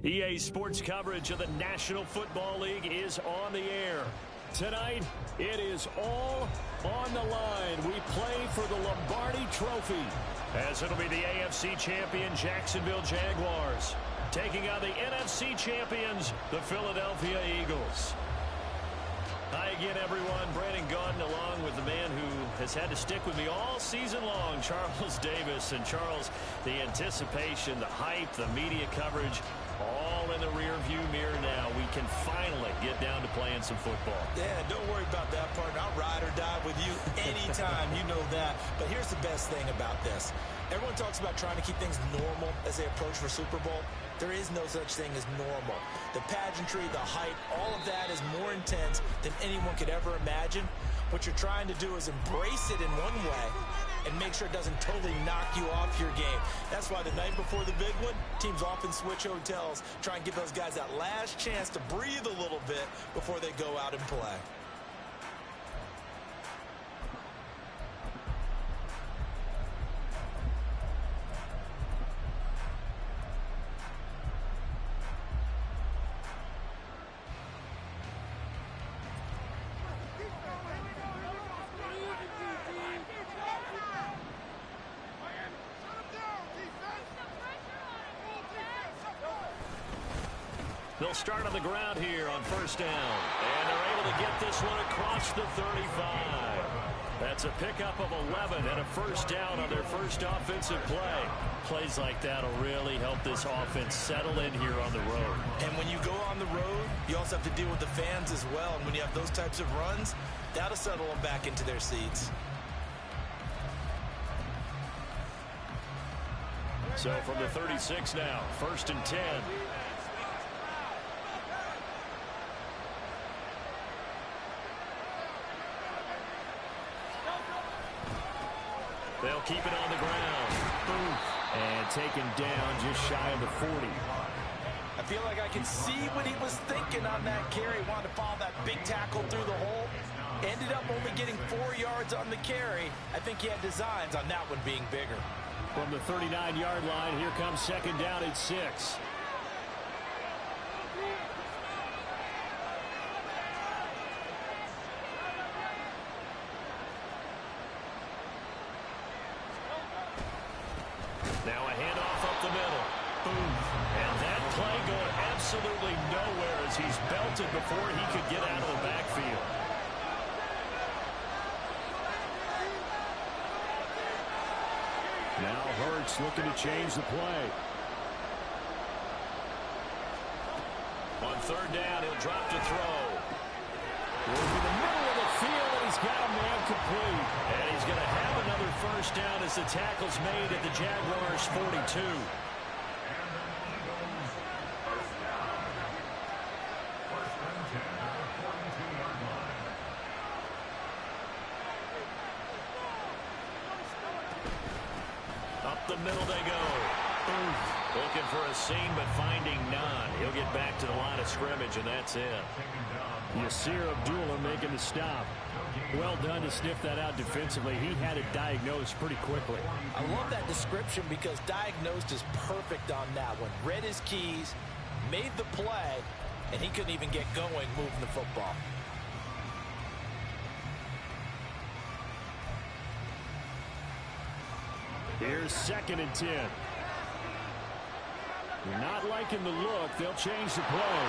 EA Sports coverage of the National Football League is on the air. Tonight, it is all on the line. We play for the Lombardi Trophy, as it'll be the AFC champion Jacksonville Jaguars taking on the NFC champions, the Philadelphia Eagles. Hi again, everyone. Brandon Gaudin along with the man who has had to stick with me all season long, Charles Davis. And Charles, the anticipation, the hype, the media coverage, all in the rearview mirror now. We can finally get down to playing some football. Yeah, don't worry about that part. I'll ride or die with you anytime. You know that. But here's the best thing about this. Everyone talks about trying to keep things normal as they approach for Super Bowl. There is no such thing as normal. The pageantry, the hype, all of that is more intense than anyone could ever imagine. What you're trying to do is embrace it in one way and make sure it doesn't totally knock you off your game. That's why the night before the big one, teams often switch hotels, try and give those guys that last chance to breathe a little bit before they go out and play. They'll start on the ground here on first down. And they're able to get this one across the 35. That's a pickup of 11 and a first down on their first offensive play. Plays like that will really help this offense settle in here on the road. And when you go on the road, you also have to deal with the fans as well. And when you have those types of runs, that'll settle them back into their seats. So from the 36 now, first and 10. They'll keep it on the ground. Boom. And taken down just shy of the 40. I feel like I can see what he was thinking on that carry. Wanted to follow that big tackle through the hole. Ended up only getting 4 yards on the carry. I think he had designs on that one being bigger. From the 39-yard line, here comes second down at 6. Now a handoff up the middle. Boom. And that play going absolutely nowhere as he's belted before he could get out of the backfield. Now Hurts looking to change the play. On third down, he'll drop to throw. Over the middle of the field, and he's got a man complete. And he's going to have another first down as the tackle's made at the Jaguars' 42. Up the middle they go. Boom. Looking for a seam, but finding none. He'll get back to the line of scrimmage, and that's it. Yasir Abdullah making the stop. Well done to sniff that out defensively. He had it diagnosed pretty quickly. I love that description because diagnosed is perfect on that one. Read his keys, made the play, and he couldn't even get going moving the football. Here's second and 10. You're not liking the look. They'll change the play.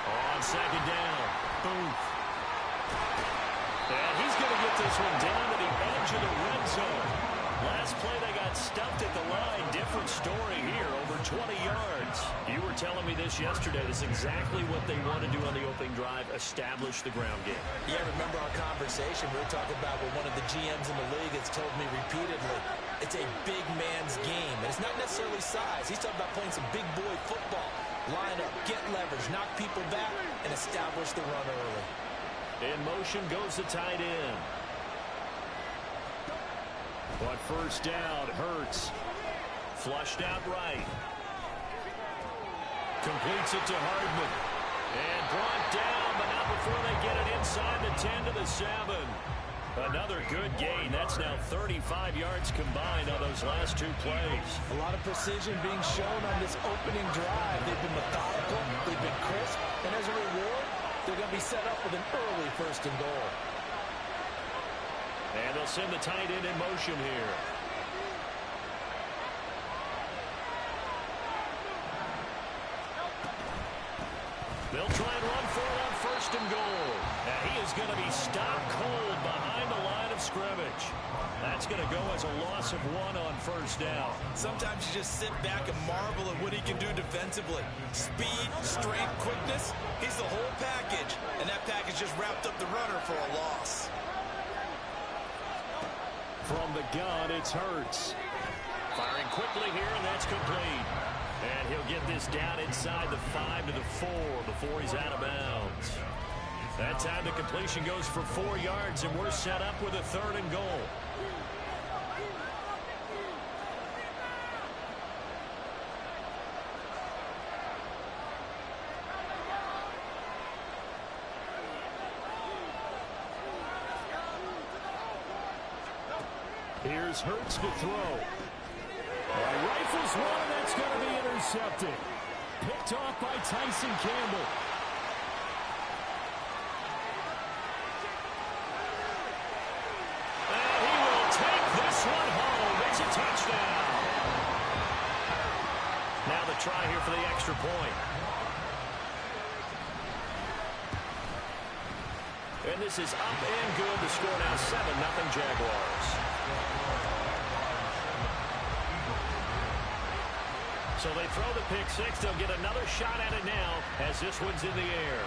On second down. Boom. And he's going to get this one down to the edge of the red zone. Last play they got stuffed at the line. Different story here, over 20 yards. You were telling me this yesterday. This is exactly what they want to do on the opening drive, establish the ground game. Yeah, remember our conversation we were talking about with one of the GMs in the league that's told me repeatedly, it's a big man's game. And it's not necessarily size. He's talking about playing some big boy football. Line up, get leverage, knock people back, and establish the run early. In motion goes the tight end. But first down, Hurts. Flushed out right. Completes it to Hardman. And brought down, but not before they get it inside the 10 to the 7. Another good gain. That's now 35 yards combined on those last two plays. A lot of precision being shown on this opening drive. They've been methodical, they've been crisp, and as a reward, they're going to be set up with an early 1st and goal. And they'll send the tight end in motion here. They'll try and run for it on 1st and goal. And he is going to be stopped cold behind the line of scrimmage. That's going to go as a loss of 1 on 1st down. Sometimes you just sit back and marvel at what he can do defensively. Speed, strength, quickness. He's the whole package. And that package just wrapped up the runner for a loss. From the gun, it's Hurts. Firing quickly here, and that's complete. And he'll get this down inside the 5 to the 4 before he's out of bounds. That time the completion goes for 4 yards, and we're set up with a 3rd and goal. Here's Hurts to throw. Rifles one, and that's going to be intercepted. Picked off by Tyson Campbell. And he will take this one home. It's a touchdown. Now the try here for the extra point. And this is up and good. The score now 7-0 Jaguars. So they throw the pick six. They'll get another shot at it now as this one's in the air.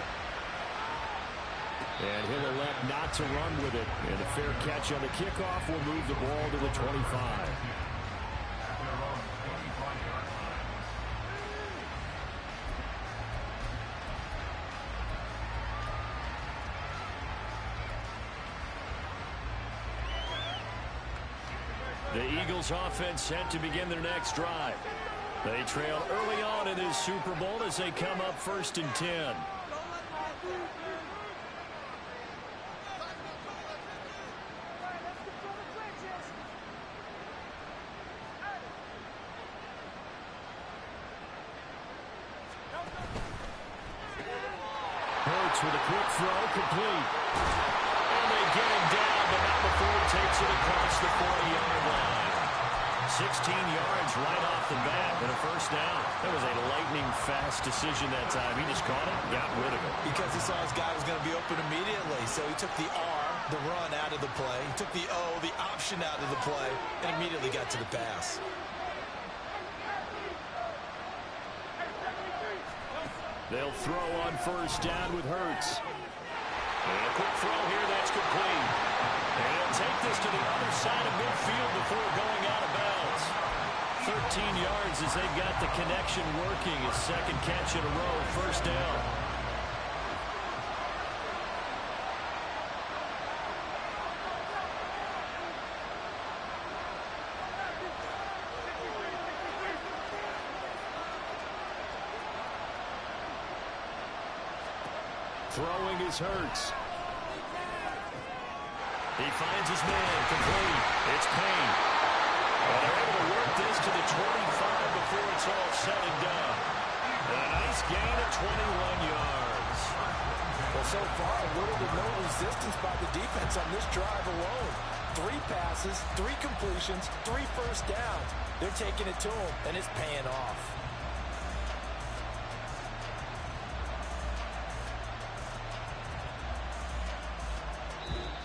And he'll elect not to run with it. And a fair catch on the kickoff will move the ball to the 25. The Eagles offense set to begin their next drive. They trail early on in this Super Bowl as they come up 1st and 10. Hurts with a quick throw, complete. And they get him down, but not before he takes it across the 40-yard line. 16 yards right off the bat and a 1st down. That was a lightning-fast decision that time. He just caught it, got rid of it. Because he saw his guy was going to be open immediately, so he took the R, the run, out of the play. He took the O, the option, out of the play, and immediately got to the pass. They'll throw on 1st down with Hurts. And a quick throw here, that's complete. And he'll take this to the other side of midfield before going out of bounds. 13 yards as they've got the connection working. His 2nd catch in a row, 1st down. Throwing is Hurts. He finds his man, complete. It's Payne. And they're able to work this to the 25 before it's all said and done. And a nice gain of 21 yards. Well, so far, little to no resistance by the defense on this drive alone. 3 passes, 3 completions, 3 1st downs. They're taking it to him, and it's paying off.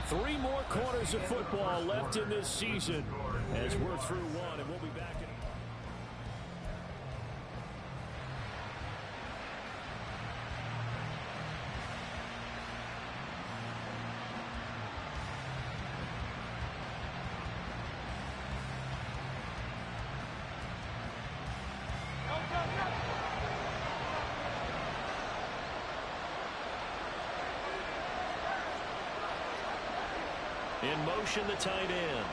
Three more quarters of football left in this season as we're through one, and we'll be back in. In motion, the tight end.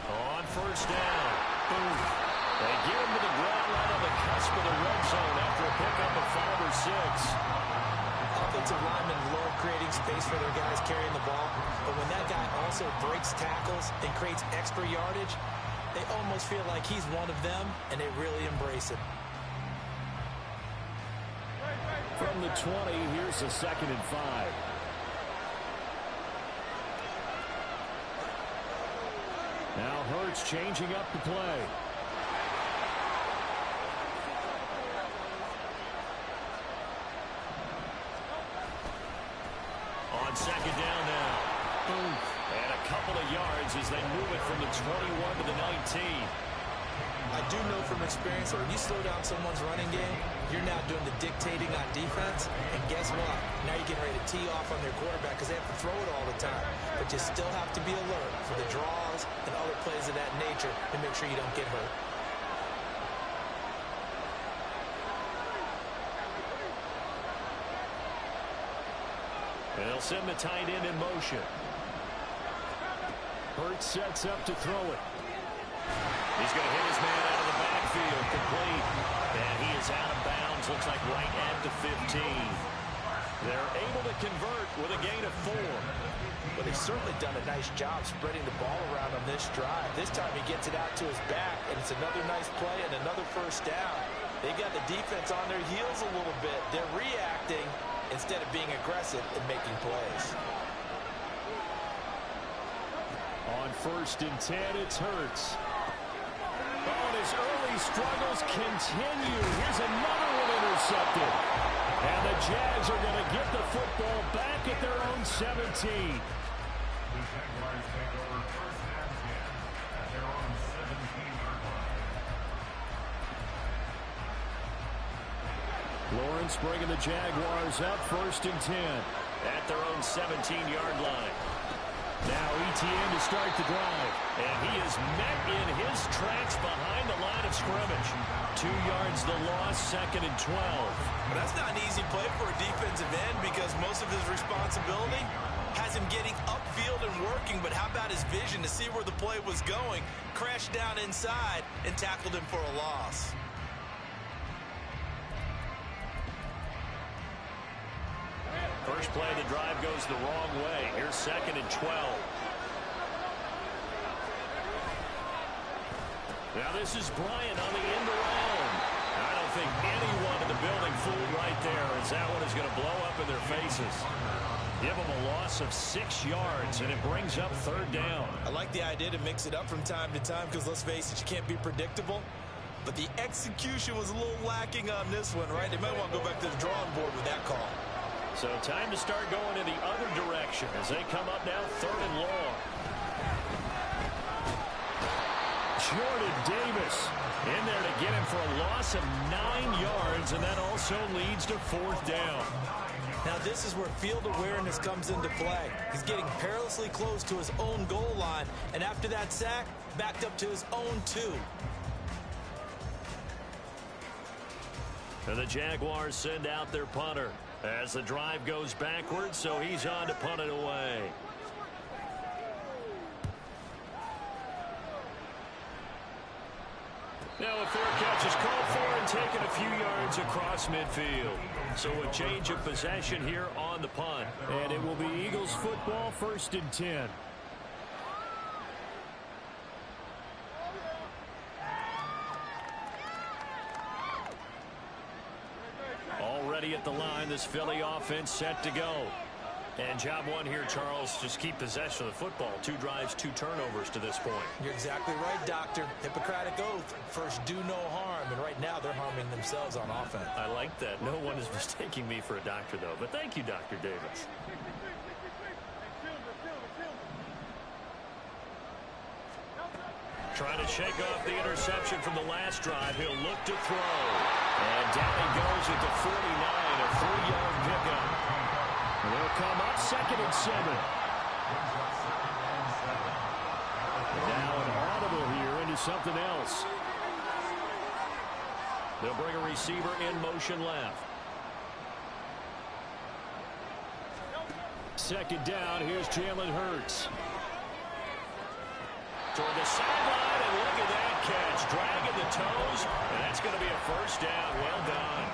On 1st down. Boom. They get him to the ground right on the cusp of the red zone after a pickup of 5 or 6. offensive linemen love creating space for their guys carrying the ball, but when that guy also breaks tackles and creates extra yardage, they almost feel like he's one of them, and they really embrace it. From the 20, here's a 2nd and 5. Now Hurts changing up the play. On 2nd down now. Boom. And a couple of yards as they move it from the 21 to the 19. I do know from experience that when you slow down someone's running game, you're now doing the dictating on defense. And guess what? Now you're getting ready to tee off on their quarterback because they have to throw it all the time. But you still have to be alert for the draws and other plays of that nature to make sure you don't get hurt. And they'll send the tight end in motion. Hurts sets up to throw it. He's going to hit his man out of the backfield, complete. And he is out of bounds, looks like right at the 15. They're able to convert with a gain of 4. Well, they've certainly done a nice job spreading the ball around on this drive. This time he gets it out to his back, and it's another nice play and another first down. They've got the defense on their heels a little bit. They're reacting instead of being aggressive and making plays. On 1st and 10, it's Hurts. Oh, and his early struggles continue. Here's another one intercepted. And the Jags are going to get the football back at their own 17. Lawrence bringing the Jaguars up 1st and 10 at their own 17-yard line. Now ETN to start the drive, and he is met in his tracks behind the line of scrimmage. 2 yards the loss, 2nd and 12. But that's not an easy play for a defensive end because most of his responsibility has him getting upfield and working, but how about his vision to see where the play was going, crashed down inside, and tackled him for a loss. First play of the drive goes the wrong way. Here's 2nd and 12. Now this is Bryant on the end around. I don't think anyone in the building fooled right there, as that one is going to blow up in their faces. Give them a loss of 6 yards, and it brings up 3rd down. I like the idea to mix it up from time to time because, let's face it, you can't be predictable. But the execution was a little lacking on this one, right? They might want to go back to the drawing board with that call. So time to start going in the other direction as they come up now 3rd and long. Jordan Davis in there to get him for a loss of 9 yards, and that also leads to 4th down. Now this is where field awareness comes into play. He's getting perilously close to his own goal line, and after that sack, backed up to his own 2. And the Jaguars send out their punter as the drive goes backwards, so he's on to punt it away. Now a fair catch is called for and taken a few yards across midfield. So a change of possession here on the punt. And it will be Eagles football, 1st and 10. Already at the line, this Philly offense set to go. And job one here, Charles, just keep possession of the football. 2 drives, 2 turnovers to this point. You're exactly right, Doctor. Hippocratic oath. First, do no harm. And right now, they're harming themselves on offense. I like that. No one is mistaking me for a doctor, though. But thank you, Dr. Davis. Trying to shake off the interception from the last drive. He'll look to throw. And down he goes at the 49, a 3-yard pickup. They'll come up 2nd and 7. Now an audible here into something else. They'll bring a receiver in motion left. 2nd down, here's Jalen Hurts. Toward the sideline, and look at that catch. Dragging the toes, and that's going to be a 1st down. Well done.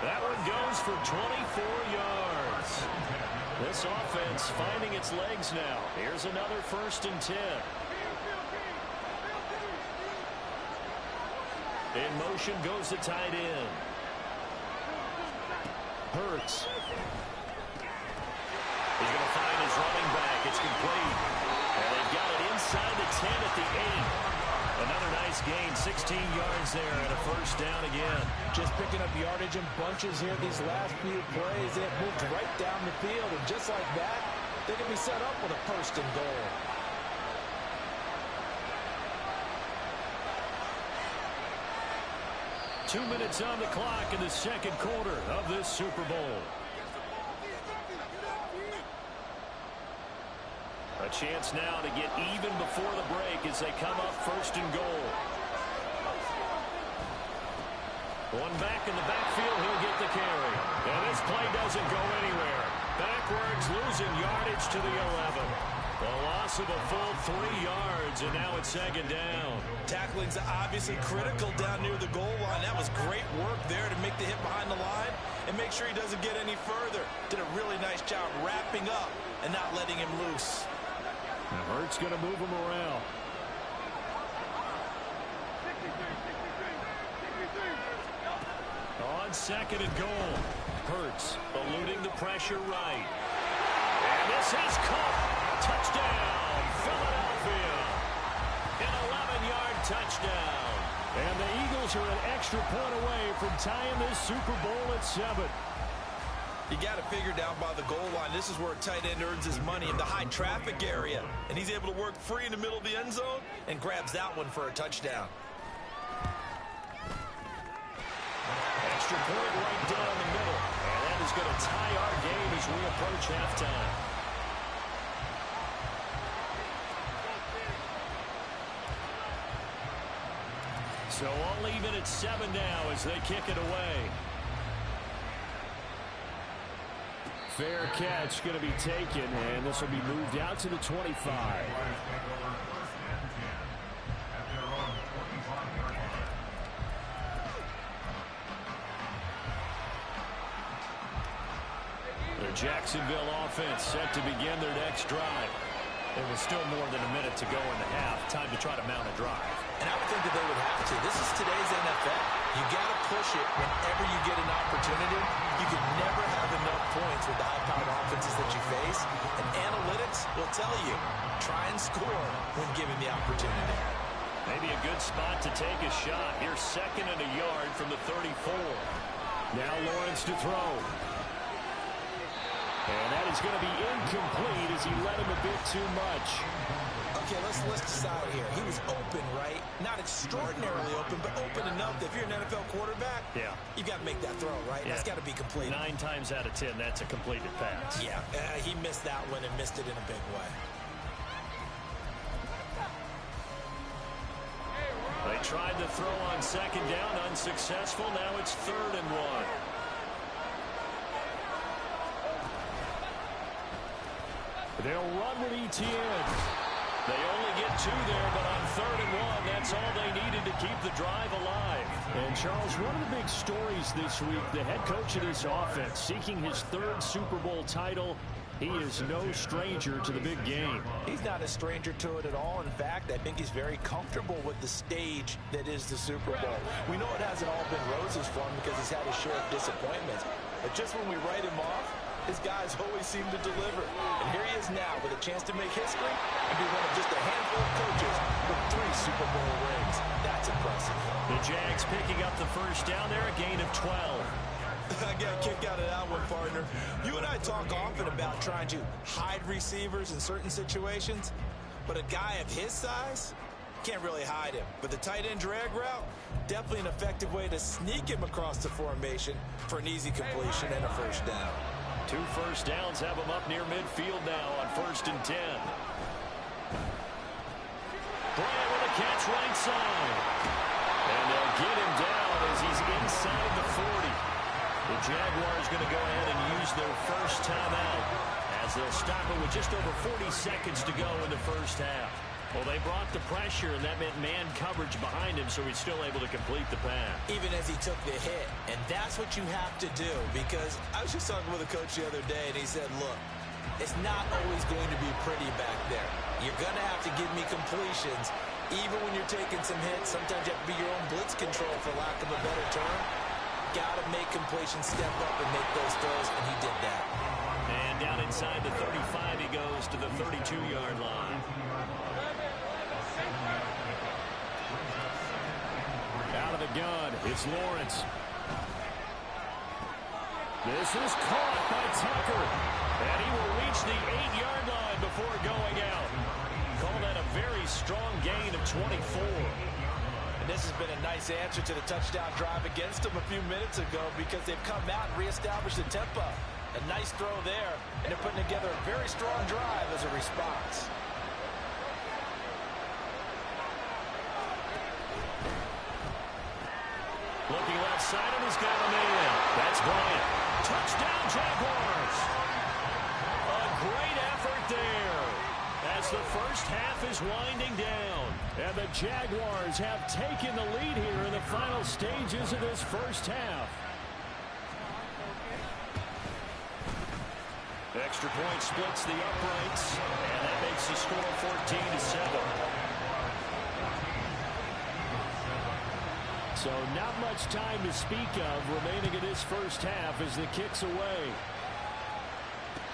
That one goes for 24 yards. This offense finding its legs now. Here's another 1st and 10. In motion goes the tight end. Hurts. He's going to find his running back. It's complete. And they've got it inside the 10 at the 8. Another nice gain, 16 yards there, and a 1st down again. Just picking up yardage in bunches here these last few plays. They have moved right down the field, and just like that, they can be set up with a 1st and goal. Two minutes on the clock in the 2nd quarter of this Super Bowl. A chance now to get even before the break as they come up 1st and goal. One back in the backfield, he'll get the carry. And this play doesn't go anywhere. Backwards, losing yardage to the 11. The loss of a full 3 yards, and now it's 2nd down. Tackling's obviously critical down near the goal line. That was great work there to make the hit behind the line and make sure he doesn't get any further. Did a really nice job wrapping up and not letting him loose. Now Hurts going to move him around. On 2nd and goal. Hurts eluding the pressure right. And this is caught. Touchdown, Philadelphia. An 11-yard touchdown. And the Eagles are an extra point away from tying this Super Bowl at 7. You got to figure down by the goal line. This is where a tight end earns his money in the high traffic area. And he's able to work free in the middle of the end zone and grabs that one for a touchdown. Extra point right down the middle. And that is going to tie our game as we approach halftime. So all even at 7 now as they kick it away. Fair catch going to be taken, and this will be moved out to the 25. The Jacksonville offense set to begin their next drive. There was still more than a minute to go in the half. Time to try to mount a drive. And I would think that they would have to. This is today's NFL. You got to push it whenever you get an opportunity. You can never have enough points with the high-powered offenses that you face. And analytics will tell you, try and score when given the opportunity. Maybe a good spot to take a shot. Here's 2nd and a yard from the 34. Now Lawrence to throw. And that is going to be incomplete as he let him a bit too much. Okay, let's decide here. He was open, right? Not extraordinarily open, but open enough that if you're an NFL quarterback, you got to make that throw, right? That's got to be complete. 9 times out of 10, that's a completed pass. Yeah, he missed that one and missed it in a big way. They tried to throw on 2nd down, unsuccessful. Now it's 3rd and 1. They'll run with ETN. They only get 2 there, but on 3rd and 1, that's all they needed to keep the drive alive. And, Charles, one of the big stories this week, the head coach of this offense seeking his 3rd Super Bowl title. He is no stranger to the big game. He's not a stranger to it at all. In fact, I think he's very comfortable with the stage that is the Super Bowl. We know it hasn't all been roses for him because he's had a share of disappointments. But just when we write him off, his guys always seem to deliver. And here he is now with a chance to make history and be one of just a handful of coaches with 3 Super Bowl rings. That's impressive. The Jags picking up the 1st down there, a gain of 12. I got a kick out of that one, partner. You and I talk often about trying to hide receivers in certain situations, but a guy of his size can't really hide him. But the tight end drag route, definitely an effective way to sneak him across the formation for an easy completion and a 1st down. 2 first downs have him up near midfield now on 1st and 10. Bryant with a catch right side. And they'll get him down as he's inside the 40. The Jaguars going to go ahead and use their first timeout as they'll stop it with just over 40 seconds to go in the 1st half. Well, they brought the pressure, and that meant man coverage behind him, so he's still able to complete the pass. Even as he took the hit. And that's what you have to do, because I was just talking with a coach the other day, and he said, look, it's not always going to be pretty back there. You're going to have to give me completions. Even when you're taking some hits, sometimes you have to be your own blitz control, for lack of a better term. Got to make completions, step up and make those throws, and he did that. And down inside the 35, he goes to the 32-yard line. Out of the gun, it's Lawrence. This is caught by Tucker. And he will reach the 8-yard line before going out. Call that a very strong gain of 24. And this has been a nice answer to the touchdown drive against them a few minutes ago, because they've come out and reestablished the tempo. A nice throw there, and they're putting together a very strong drive as a response. Looking left side, and he's got a man. That's Bryant. Touchdown, Jaguars. A great effort there as the first half is winding down. And the Jaguars have taken the lead here in the final stages of this first half. Extra point splits the uprights, and that makes the score 14-7. So not much time to speak of remaining in this first half as the kick's away.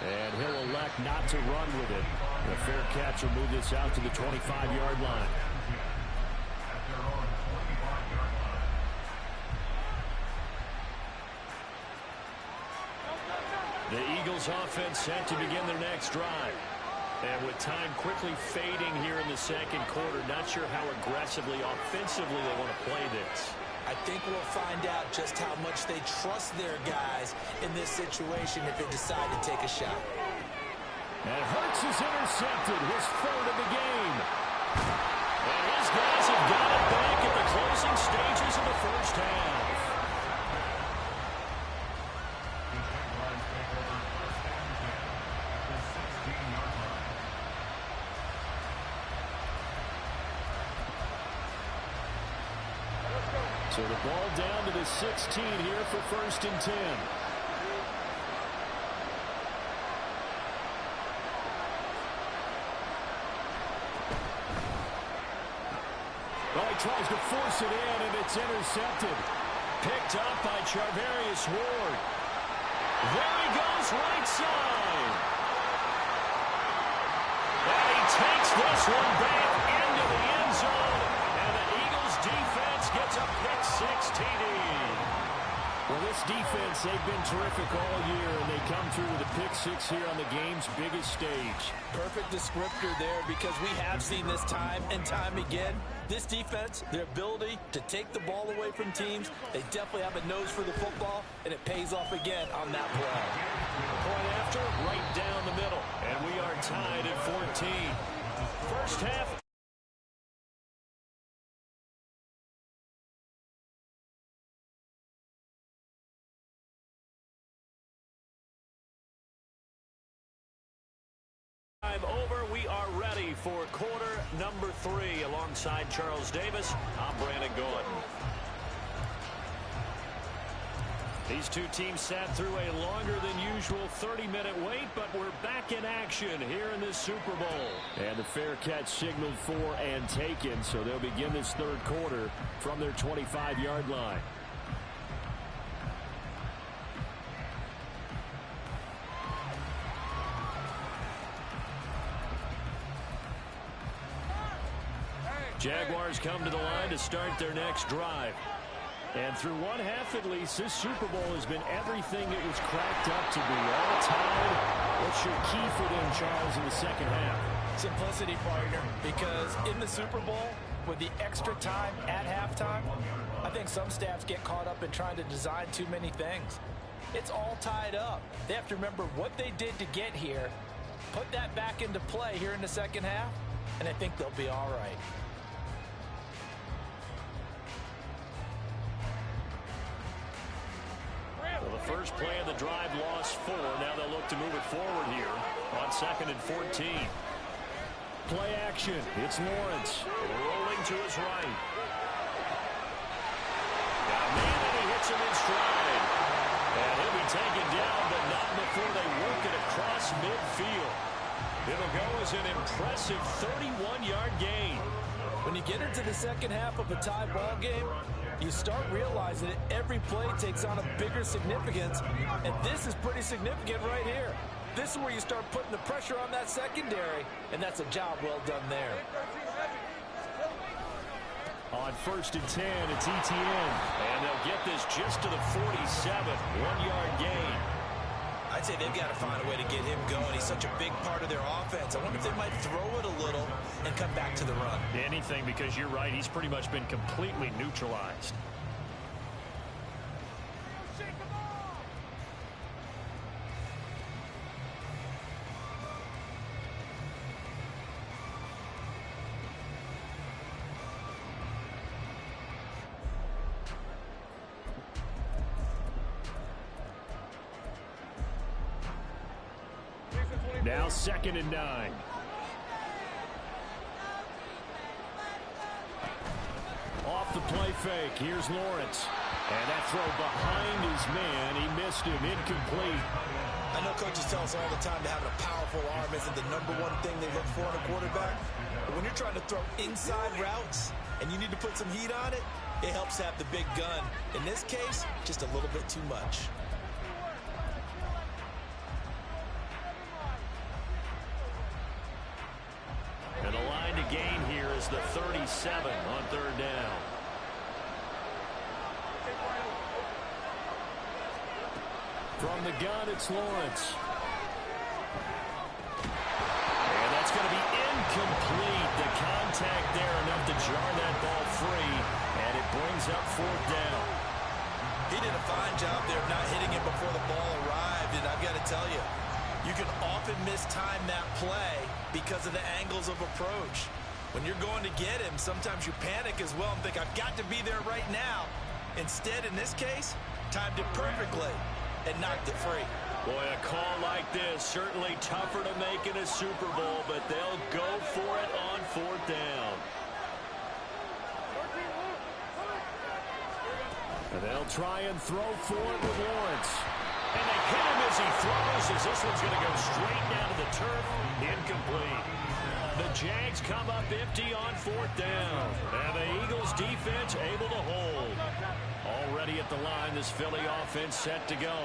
And he'll elect not to run with it. The fair catch will move this out to the 25-yard line. The Eagles offense set to begin their next drive. And with time quickly fading here in the second quarter, not sure how aggressively, offensively they want to play this. I think we'll find out just how much they trust their guys in this situation if they decide to take a shot. And Hurts is intercepted, his third of the game. And his guys have got it back at the closing stages of the first half. So the ball down to the 16 here for 1st and 10. Well, he tries to force it in, and it's intercepted. Picked up by Charvarius Ward. There he goes, right side. And he takes this one back into the end zone. And the Eagles defense gets a pick-6 TD. Well, this defense, they've been terrific all year, and they come through with a pick-6 here on the game's biggest stage. Perfect descriptor there, because we have seen this time and time again. This defense, their ability to take the ball away from teams, they definitely have a nose for the football, and it pays off again on that play. Point after, right down the middle, and we are tied at 14. First half. Over. We are ready for quarter number 3. Alongside Charles Davis, I'm Brandon Gordon. These two teams sat through a longer than usual 30-minute wait, but we're back in action here in this Super Bowl. And the fair catch signaled for and taken, so they'll begin this third quarter from their 25-yard line. Jaguars come to the line to start their next drive. And through one half at least, this Super Bowl has been everything it was cracked up to be. All tied. What's your key for them, Charles, in the second half? Simplicity, partner, because in the Super Bowl, with the extra time at halftime, I think some staffs get caught up in trying to design too many things. It's all tied up. They have to remember what they did to get here, put that back into play here in the second half, and I think they'll be all right. Well, the first play of the drive lost 4. Now they'll look to move it forward here on 2nd and 14. play action. It's Lawrence rolling to his right. Now, man, and he hits him in stride. And he'll be taken down, but not before they work it across midfield. It'll go as an impressive 31-yard gain. When you get into the second half of a tie ball game, you start realizing that every play takes on a bigger significance, and this is pretty significant right here. This is where you start putting the pressure on that secondary, and that's a job well done there. On 1st and 10, it's ETN, and they'll get this just to the 47, 1-yard gain. I'd say they've got to find a way to get him going. He's such a big part of their offense. I wonder if they might throw it a little and come back to the run. Anything, because you're right. He's pretty much been completely neutralized. Now 2nd and 9. Off the play fake. Here's Lawrence. And that throw behind his man. He missed him. Incomplete. I know coaches tell us all the time that having a powerful arm isn't the #1 thing they look for in a quarterback. But when you're trying to throw inside routes and you need to put some heat on it, it helps have the big gun. In this case, just a little bit too much. And the line to gain here is the 37 on 3rd down. From the gun, it's Lawrence. And that's going to be incomplete. The contact there enough to jar that ball free, and it brings up 4th down. He did a fine job there of not hitting it before the ball arrived, and I've got to tell you, you can often mistime that play because of the angles of approach. When you're going to get him, sometimes you panic as well and think, I've got to be there right now. Instead, in this case, timed it perfectly and knocked it free. Boy, a call like this, certainly tougher to make in a Super Bowl, but they'll go for it on 4th down. And they'll try and throw for it with Lawrence. And they hit him as he throws, as this one's going to go straight down to the turf. Incomplete. The Jags come up empty on 4th down. And the Eagles defense able to hold. Already at the line, this Philly offense set to go.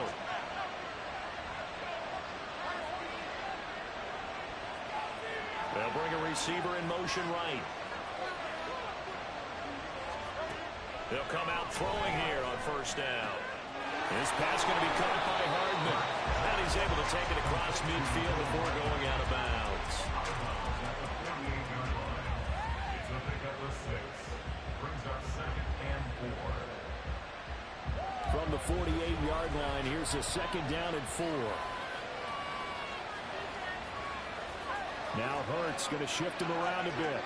They'll bring a receiver in motion right. They'll come out throwing here on 1st down. This pass going to be caught by Hardman. And he's able to take it across midfield before going out of bounds. From the 48-yard line, here's a 2nd down and 4. Now Hurts going to shift him around a bit.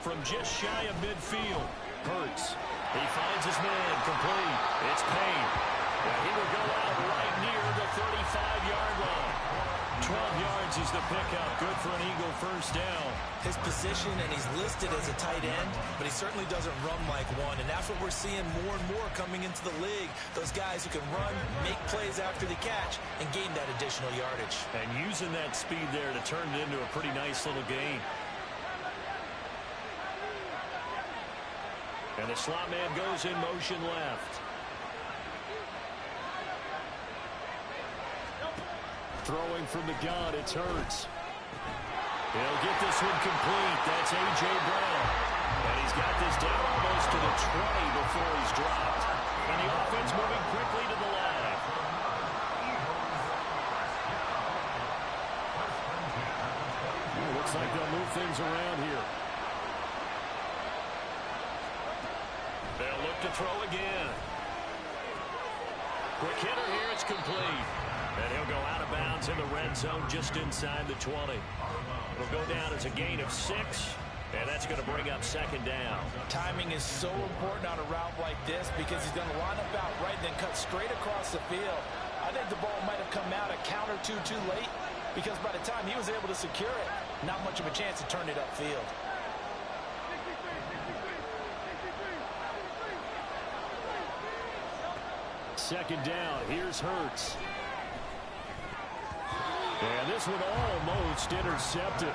From just shy of midfield, Hurts. He finds his man, complete. It's Payne. And he will go out right near the 35-yard line. 12 yards is the pickup. Good for an Eagle 1st down. His position, and he's listed as a tight end, but he certainly doesn't run like one, and that's what we're seeing more and more coming into the league. Those guys who can run, make plays after the catch, and gain that additional yardage. And using that speed there to turn it into a pretty nice little gain. And the slot man goes in motion left. Throwing from the gun, it's Hurts. He'll get this one complete. That's A.J. Brown. And he's got this down almost to the 20 before he's dropped. And the offense moving quickly to the line. Looks like they'll move things around here. They'll look to throw again. Quick hitter here, it's complete. And he'll go out of bounds in the red zone just inside the 20. It'll go down as a gain of 6, and that's going to bring up 2nd down. Timing is so important on a route like this because he's going to line up out right and then cut straight across the field. I think the ball might have come out a count or two too late because by the time he was able to secure it, not much of a chance to turn it upfield. Second down, here's Hurts. And this one almost intercepted.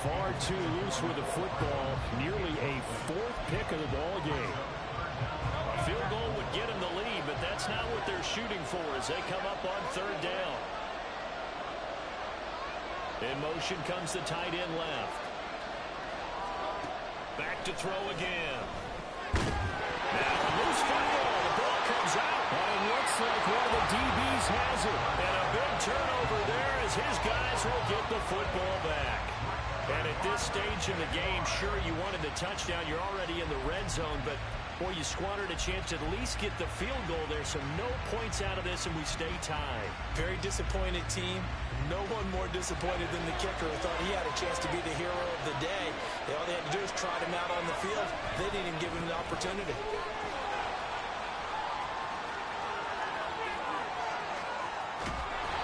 Far too loose with the football. Nearly a fourth pick of the ball game. A field goal would get him the lead, but that's not what they're shooting for as they come up on third down. In motion comes the tight end left. Back to throw again. Now a loose football. The ball comes out. And it looks like one of the DBs has it. And a big turnover there as his guys will get the football back. And at this stage in the game, sure, you wanted the touchdown. You're already in the red zone, but, boy, you squandered a chance to at least get the field goal there. So no points out of this, and we stay tied. Very disappointed team. No one more disappointed than the kicker who thought he had a chance to be the hero of the day. All they had to do is trot him out on the field. They didn't even give him an opportunity.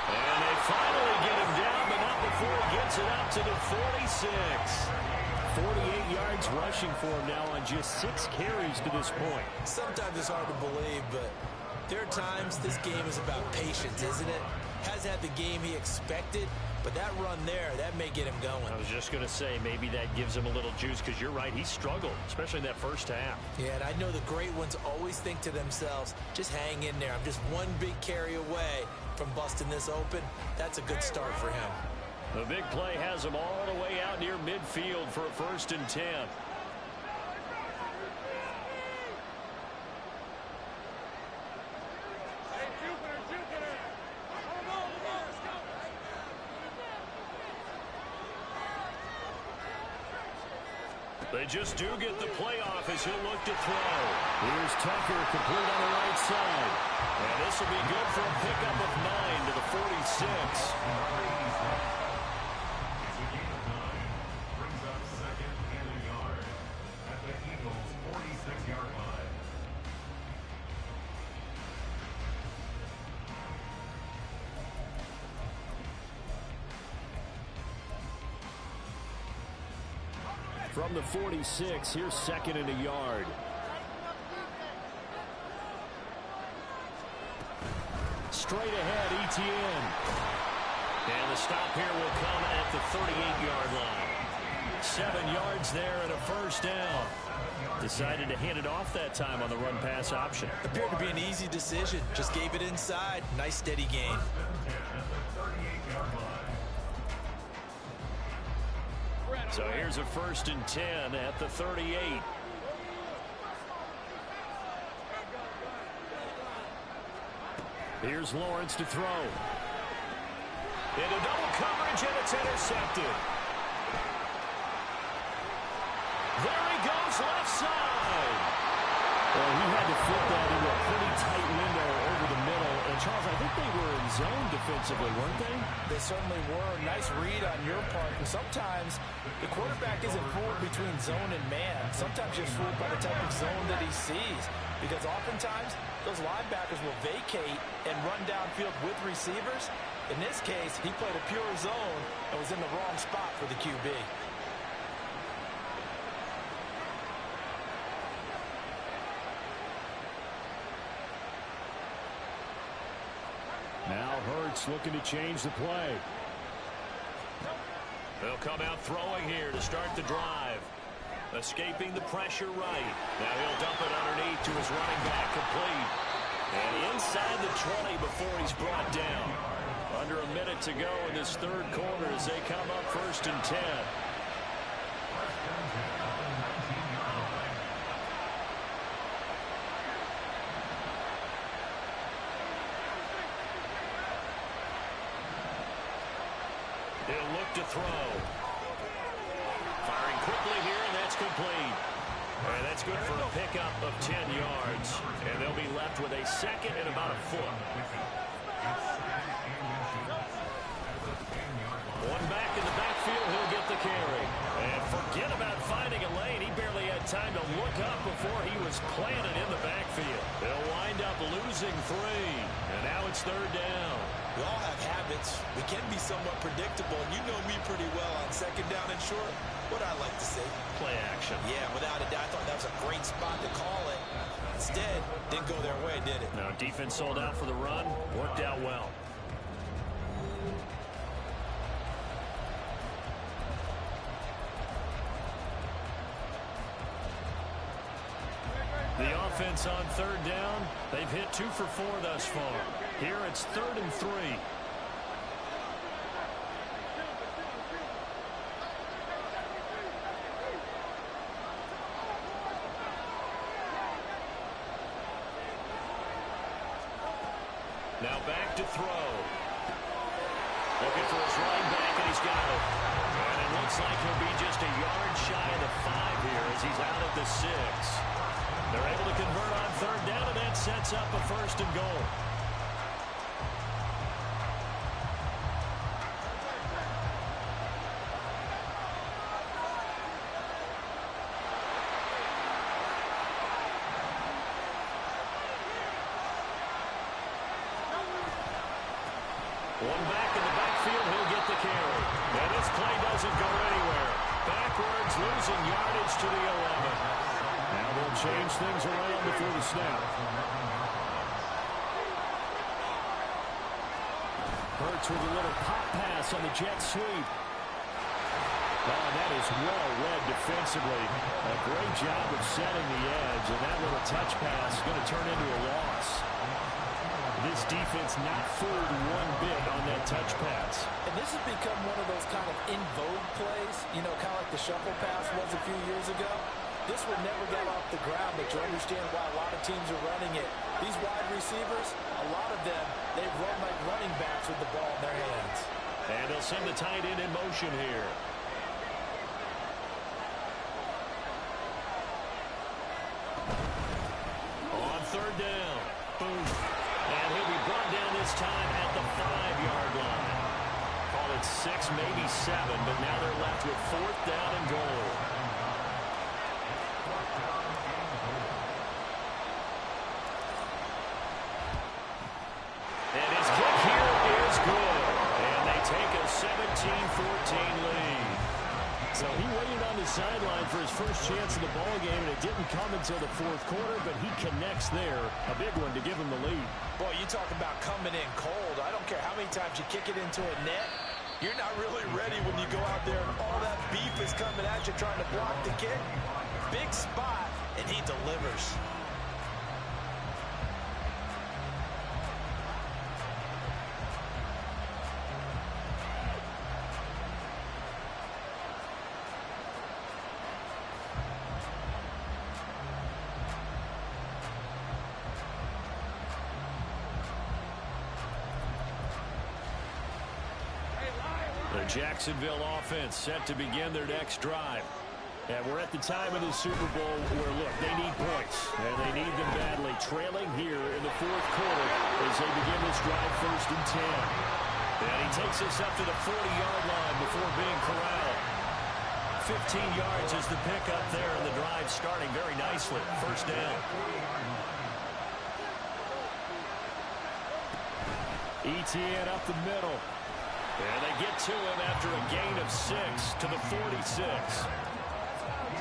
And they finally get him down, but not before he gets it up to the 46. 48 yards rushing for him now on just 6 carries to this point. Sometimes it's hard to believe, but there are times this game is about patience, isn't it? Has had the game he expected, but that run there, that may get him going. I was just going to say, maybe that gives him a little juice because you're right, he struggled, especially in that first half. Yeah, and I know the great ones always think to themselves, just hang in there. I'm just one big carry away from busting this open. That's a good start for him. The big play has him all the way out near midfield for a 1st and 10. They just do get the play off as he'll look to throw. Here's Tucker, complete on the right side. And this will be good for a pickup of 9 to the 46. Brings up 2nd and a yard at the Eagles' 46-yard line. From the 46, here's 2nd and a yard. Straight ahead, Etienne. And the stop here will come at the 38-yard line. 7 yards there and a 1st down. Decided to hand it off that time on the run-pass option. Appeared to be an easy decision. Just gave it inside. Nice, steady gain. So here's a 1st and 10 at the 38. Here's Lawrence to throw. Into double coverage, and it's intercepted. There he goes, left side. Well, he had to fit that into a pretty tight window over the middle. And, Charles, I think they were in zone defensively, weren't they? They certainly were. Nice read on your part. And sometimes the quarterback isn't fooled between zone and man. Sometimes you're fooled by the type of zone that he sees. Because oftentimes, those linebackers will vacate and run downfield with receivers. In this case, he played a pure zone and was in the wrong spot for the QB. Now Hurts looking to change the play. They'll come out throwing here to start the drive. Escaping the pressure right. Now he'll dump it underneath to his running back, complete. And inside the 20 before he's brought down. Under a minute to go in this third quarter as they come up 1st and 10. He'll look to throw. Firing quickly here, and that's complete. And that's good for a pickup of 10 yards. And they'll be left with a 2nd and about a foot. One back in the backfield, he'll get the carry. And forget about finding a lane. He barely had time to look up before he was planted in the backfield. They'll wind up losing 3. And now it's it's third down. We all have habits. We can be somewhat predictable, and you know me pretty well on second down and short. What I like to see. Play action. Yeah, without a doubt, I thought that was a great spot to call it. Instead, didn't go their way, did it? Now, defense sold out for the run. Worked out well. The offense on third down. They've hit 2 for 4 thus far. Here it's 3rd and 3. Now back to throw. Looking for his running back, and he's got it. And it looks like he'll be just a yard shy of the 5 here as he's out at the 6. They're able to convert on third down, and that sets up a 1st and goal. One back in the backfield, he'll get the carry. And this play doesn't go anywhere. Backwards, losing yardage to the 11. Now they'll change things around before the snap. Hurts with a little pop pass on the jet sweep. Oh, that is well read defensively. A great job of setting the edge, and that little touch pass is going to turn into a loss. This defense not fooled one bit on that touch pass. And this has become one of those kind of in vogue plays, you know, kind of like the shuffle pass was a few years ago. This one never got off the ground, but you understand why a lot of teams are running it. These wide receivers, a lot of them, they run like running backs with the ball in their hands. And they'll send the tight end in motion here. On third down. Boom. And he'll be brought down this time at the 5-yard line. Call it 6, maybe 7, but now they're left with 4th down and goal. And his kick here is good. And they take a 17-14 lead. So he waited on the sideline for his first chance of the ball game, and it didn't come until the 4th quarter, but he connects there. A big one to give him the lead. Boy, you talk about coming in cold. I don't care how many times you kick it into a net. You're not really ready when you go out there and all that beef is coming at you trying to block the kick. Big spot, and he delivers. The Jacksonville offense set to begin their next drive. And we're at the time of the Super Bowl where, look, they need points, and they need them badly. Trailing here in the 4th quarter as they begin this drive 1st and 10. And he takes us up to the 40-yard line before being corralled. 15 yards is the pickup there, and the drive starting very nicely. 1st down. Etienne up the middle. And they get to him after a gain of 6 to the 46.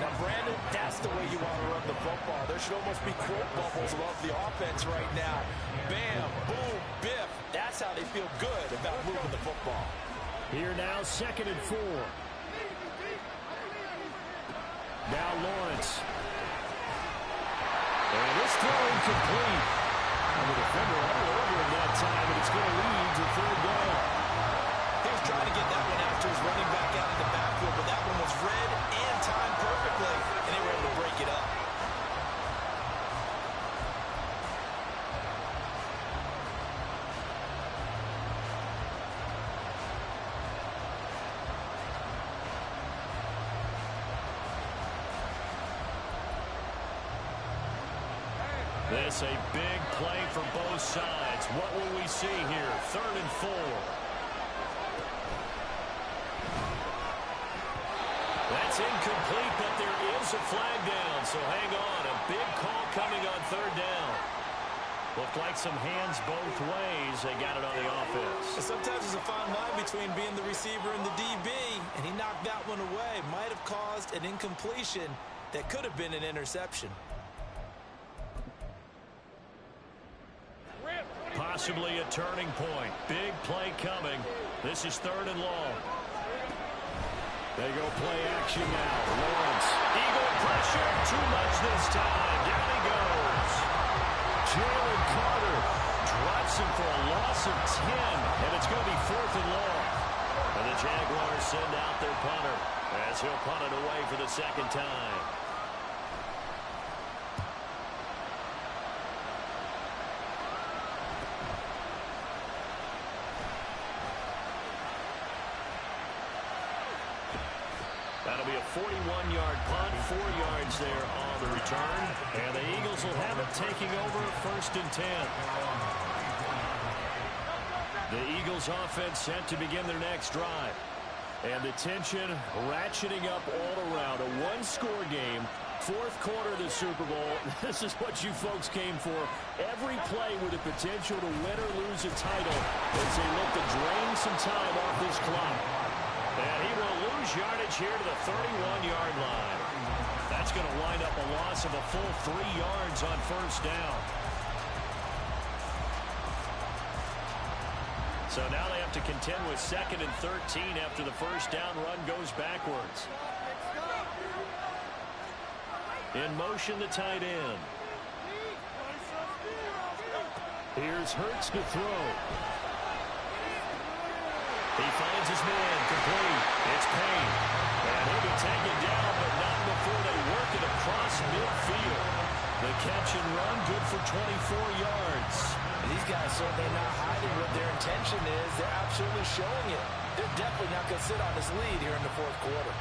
Now, Brandon, that's the way you want to run the football. There should almost be quote bubbles above the offense right now. Bam, boom, biff. That's how they feel good about moving the football. Here now, 2nd and 4. Now Lawrence. And this throw incomplete. And the defender all over him that time, and it's going to lead to 3rd down. He was trying to get that one out to his running back out in the backfield, but that one was read and timed perfectly, and they were able to break it up. This a big play for both sides. What will we see here? 3rd and 4. That's incomplete, but there is a flag down, so hang on. A big call coming on 3rd down. Looked like some hands both ways. They got it on the offense. And sometimes there's a fine line between being the receiver and the DB, and he knocked that one away. Might have caused an incompletion that could have been an interception. Possibly a turning point. Big play coming. This is 3rd and long. They go play action now. Lawrence. Eagle pressure. Too much this time. Down he goes. Jalen Carter drops him for a loss of 10. And it's going to be 4th and long. And the Jaguars send out their punter as he'll punt it away for the 2nd time. That'll be a 41-yard punt, 4 yards there on the return. And the Eagles will have it taking over 1st and 10. The Eagles offense set to begin their next drive. And the tension ratcheting up all around. A one-score game, 4th quarter of the Super Bowl. This is what you folks came for. Every play with the potential to win or lose a title as they look to drain some time off this clock. And he will lose yardage here to the 31-yard line. That's going to wind up a loss of a full 3 yards on 1st down. So now they have to contend with 2nd and 13 after the 1st down run goes backwards. In motion, the tight end. Here's Hurts to throw. He finds his man, complete. It's Payne. And he'll be taken down, but not before they work it across midfield. The catch and run, good for 24 yards. And these guys certainly not hiding what their intention is. They're absolutely showing it. They're definitely not going to sit on this lead here in the 4th quarter.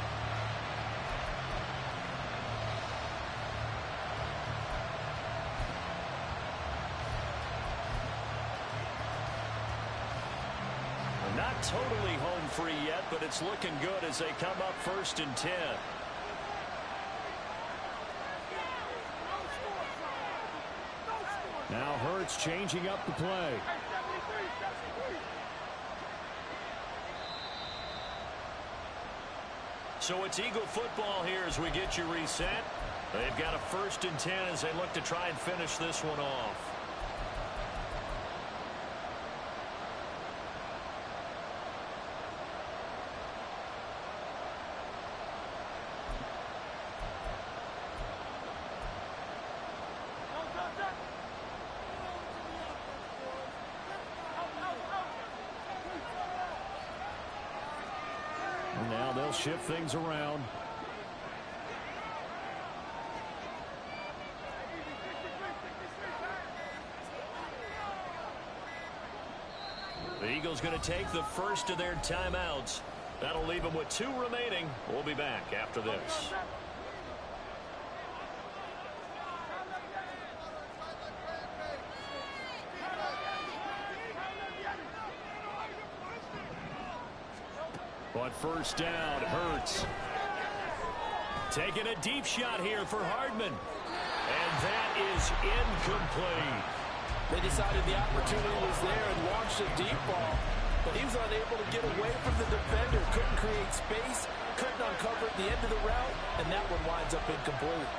Not totally home free yet, but it's looking good as they come up 1st and 10. Now Hurts changing up the play. So it's Eagle football here as we get you reset. They've got a 1st and 10 as they look to try and finish this one off. Now they'll shift things around. The Eagles going to take the first of their timeouts. That'll leave them with 2 remaining. We'll be back after this. But 1st down, Hurts. Taking a deep shot here for Hardman. And that is incomplete. They decided the opportunity was there and launched a deep ball, but he was unable to get away from the defender. Couldn't create space, couldn't uncover at the end of the route, and that one winds up incomplete.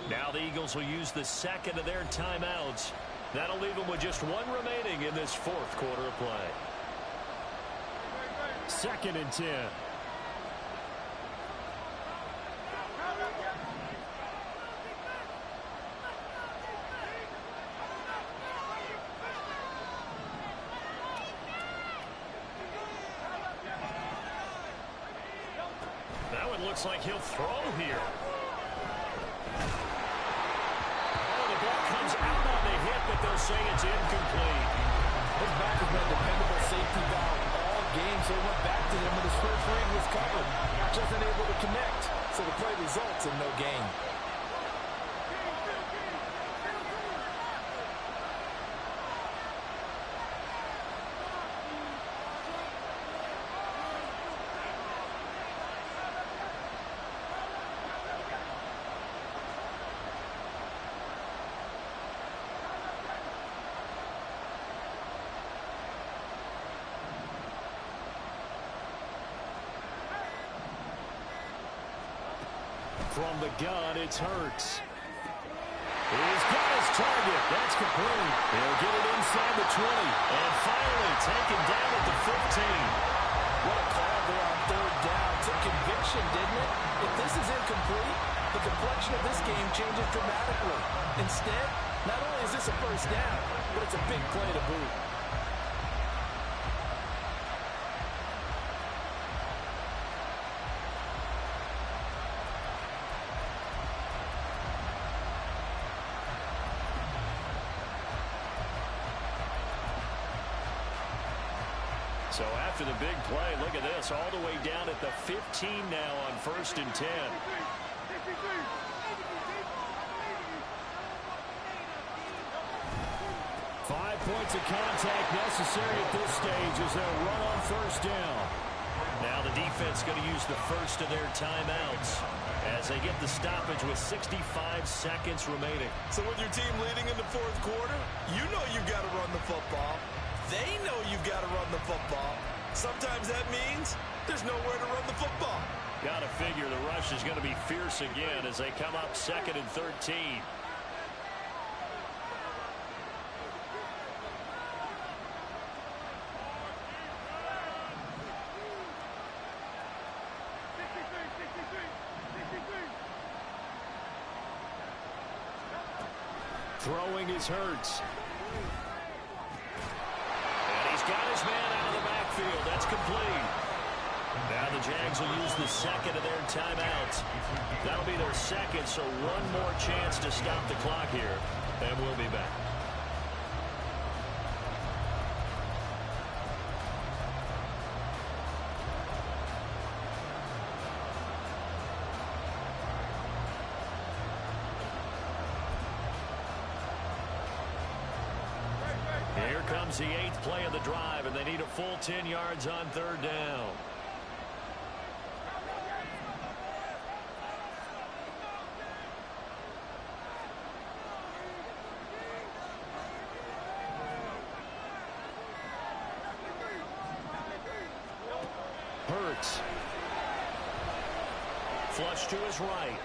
Now the Eagles will use the 2nd of their timeouts. That'll leave them with just 1 remaining in this 4th quarter of play. 2nd and 10. That one looks like he'll throw here. Comes out on the hit, but they'll say it's incomplete. His back has been a dependable safety valve all game, so he went back to him when his first read was covered. Just unable to connect, so the play results in no gain. From the gun, it's Hurts. He's got his target. That's complete. He'll get it inside the 20. And finally taken down at the 15. What a call there on third down. Took conviction, didn't it? If this is incomplete, the complexion of this game changes dramatically. Instead, not only is this a first down, but it's a big play to boot. So after the big play, look at this, all the way down at the 15 now on 1st and 10. 5 points of contact necessary at this stage as they'll run on 1st down. Now the defense going to use the first of their timeouts as they get the stoppage with 65 seconds remaining. So with your team leading in the 4th quarter, you know you've got to run the football. They know you've got to run the football. Sometimes that means there's nowhere to run the football. Got to figure the rush is going to be fierce again as they come up 2nd and 13. Throwing is Hurts. Got his man out of the backfield. That's complete. Now the Jags will use the second of their timeouts. That'll be their second, so one more chance to stop the clock here. And we'll be back. Here comes the 8th play of the drive, and they need a full 10 yards on 3rd down. Hurts. Flush to his right.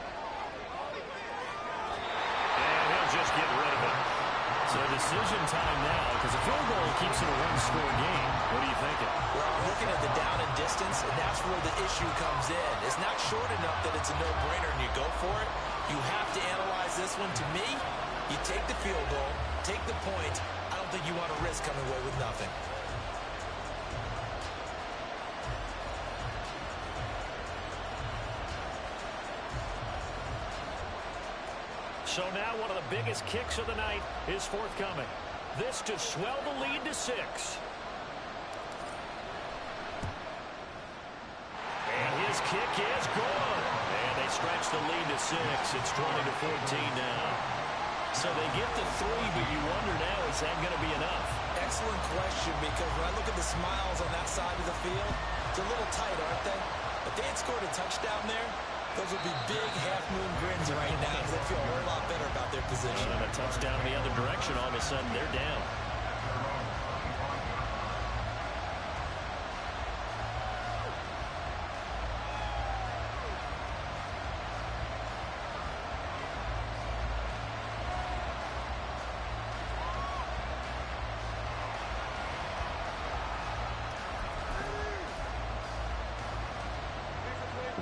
And he'll just get rid of it. So decision time now, because a field goal keeps it a one-score game. What are you thinking? Well, I'm looking at the down and distance, and that's where the issue comes in. It's not short enough that it's a no-brainer and you go for it. You have to analyze this one. To me, you take the field goal, take the point. I don't think you want to risk coming away with nothing. So now one of the biggest kicks of the night is forthcoming. This to swell the lead to 6. And his kick is good. And they stretch the lead to 6. It's 20-14 now. So they get the 3, but you wonder now, is that going to be enough? Excellent question, because when I look at the smiles on that side of the field, it's a little tight, aren't they? If they had scored a touchdown there, those would be big half-moon grins right now because they feel a whole lot better about their position. And a touchdown in the other direction, all of a sudden they're down.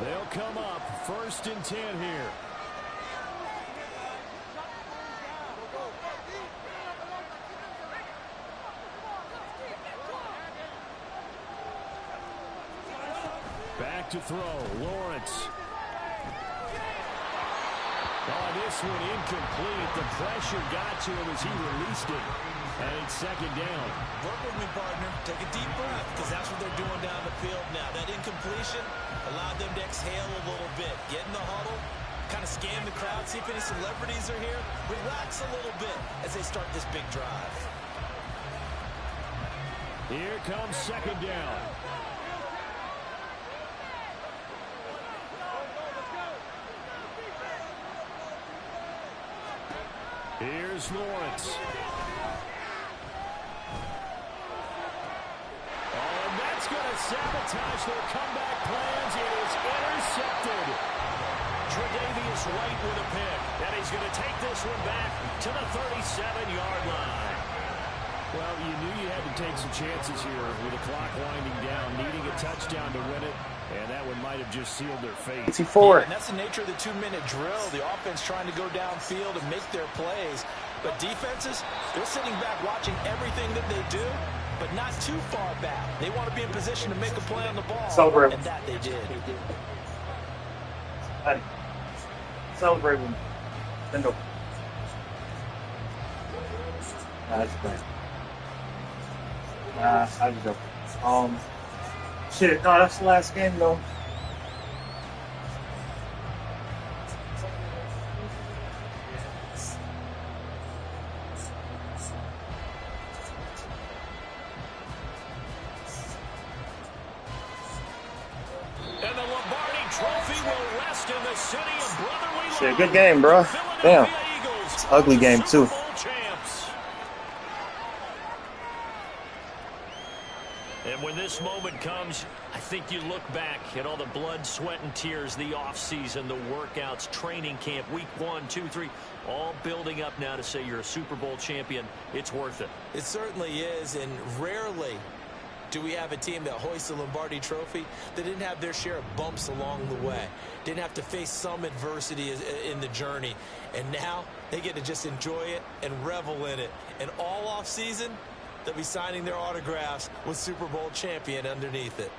They'll come up 1st and 10 here. Back to throw, Lawrence. Oh, this one incomplete. The pressure got to him as he released it. And it's second down. Work with me, partner. Take a deep breath, because that's what they're doing down the field now. That incompletion allowed them to exhale a little bit. Get in the huddle, kind of scan the crowd, see if any celebrities are here. Relax a little bit as they start this big drive. Here comes second down. Here's Lawrence. And that's going to sabotage their comeback plans. It is intercepted. Tre'Davious White with a pick. And he's going to take this one back to the 37-yard line. Well, you knew you had to take some chances here with the clock winding down, needing a touchdown to win it. And that one might have just sealed their fate. Yeah, and that's the nature of the 2-minute drill. The offense trying to go downfield and make their plays. But defenses, they're sitting back watching everything that they do, but not too far back. They want to be in position to make a play on the ball. Celebrate. And that they did. Hey, celebrate with me. Bend over. Nah, that's great. Nah, I just go. Shit, no, that's the last game though. And the Lombardi Trophy will rest in the city of brotherly love. Shit, good game, bro. Damn. It's an ugly game too. And when this moment comes, I think you look back at all the blood, sweat, and tears, the offseason, the workouts, training camp, week 1, 2, 3, all building up now to say you're a Super Bowl champion. It's worth it. It certainly is, and rarely do we have a team that hoists the Lombardi Trophy that didn't have their share of bumps along the way, didn't have to face some adversity in the journey, and now they get to just enjoy it and revel in it. And all offseason, they'll be signing their autographs with Super Bowl champion underneath it.